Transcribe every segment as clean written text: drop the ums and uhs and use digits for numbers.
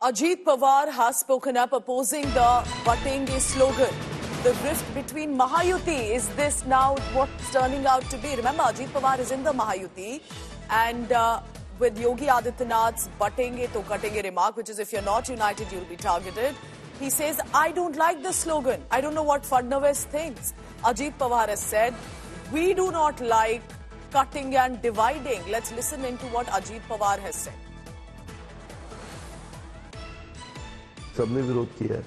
Ajit Pawar has spoken up opposing the Batenge slogan. The rift between Mahayuti, is this now what's turning out to be? Remember, Ajit Pawar is in the Mahayuti, and with Yogi Adityanath's Batenge to Katenge remark, which is if you're not united, you'll be targeted. He says, I don't like the slogan. I don't know what Fadnavis thinks. Ajit Pawar has said, we do not like cutting and dividing. Let's listen into what Ajit Pawar has said. सबने विरोध किया है।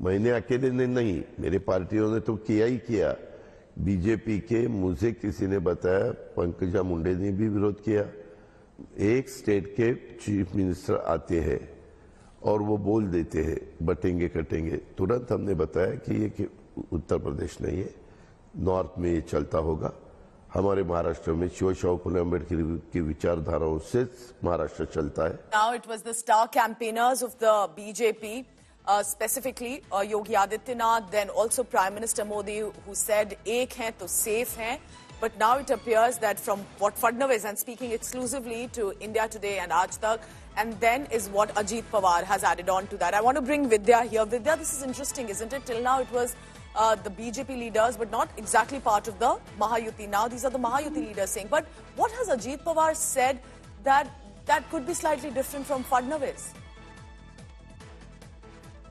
मैंने अकेले ने नहीं, मेरे पार्टियों ने तो किया ही किया। बीजेपी के मुझे किसी ने बताया, पंकजा मुंडे ने भी विरोध किया। एक स्टेट के चीफ मिनिस्टर आते हैं और वो बोल देते हैं बटेंगे कटेंगे, तुरंत हमने बताया कि ये उत्तर प्रदेश नहीं है, नॉर्थ में ये चलता होगा। हमारे महाराष्ट्र में शिवशाहू फुले अम्बेडकर की विचारधाराओं से महाराष्ट्र चलता है। Now it was the star campaigners of the BJP, specifically Yogi Adityanath, then also Prime Minister Modi, who said "एक हैं तो safe हैं." But now it appears that from what Fadnavis, and speaking exclusively to India Today and Aaj Tak, and then is what Ajit Pawar has added on to that. I want to bring Vidya here. Vidya, this is interesting, isn't it? Till now it was the BJP leaders, but not exactly part of the Mahayuti. Now these are the Mahayuti leaders saying. But what has Ajit Pawar said that could be slightly different from Fadnavis?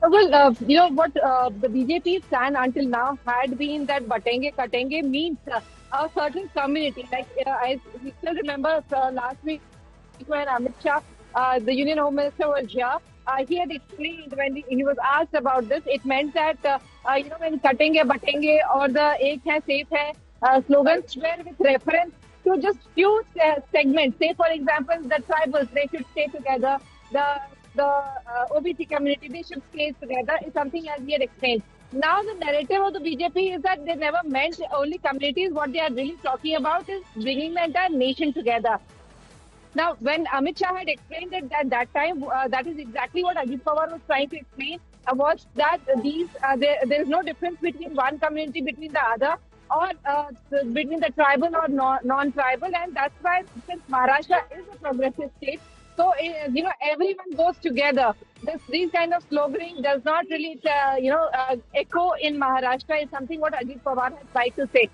Well, you know what, the BJP plan until now had been that Batenge Katenge means a certain community. Like I still remember last week when Amit Shah, the Union Home Minister, was here. He had explained when he was asked about this, it meant that, you know, when Katenge, Batenge or the Ek Hai, Safe Hai slogans were with reference to just few segments. Say, for example, the tribals, they should stay together. The OBC community, they should stay together, is something as we had explained. Now the narrative of the BJP is that they never meant only communities. What they are really talking about is bringing the entire nation together. Now, when Amit Shah had explained it at that time, that is exactly what Ajit Pawar was trying to explain, was that there is no difference between one community between the other, or between the tribal or non-tribal, and that's why, since Maharashtra is a progressive state, so you know, everyone goes together. These kind of sloganeering does not really echo in Maharashtra, is something what Ajit Pawar has tried to say.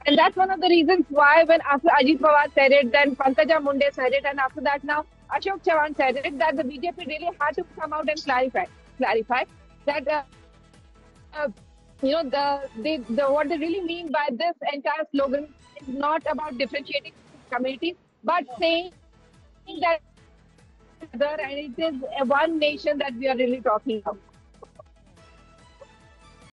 And that's one of the reasons why when after Ajit Pawar said it, then Pankaja Munde said it, and after that now Ashok Chavan said it, that the BJP really had to come out and clarify that, you know, what they really mean by this entire slogan is not about differentiating communities, but saying that and it is one nation that we are really talking about.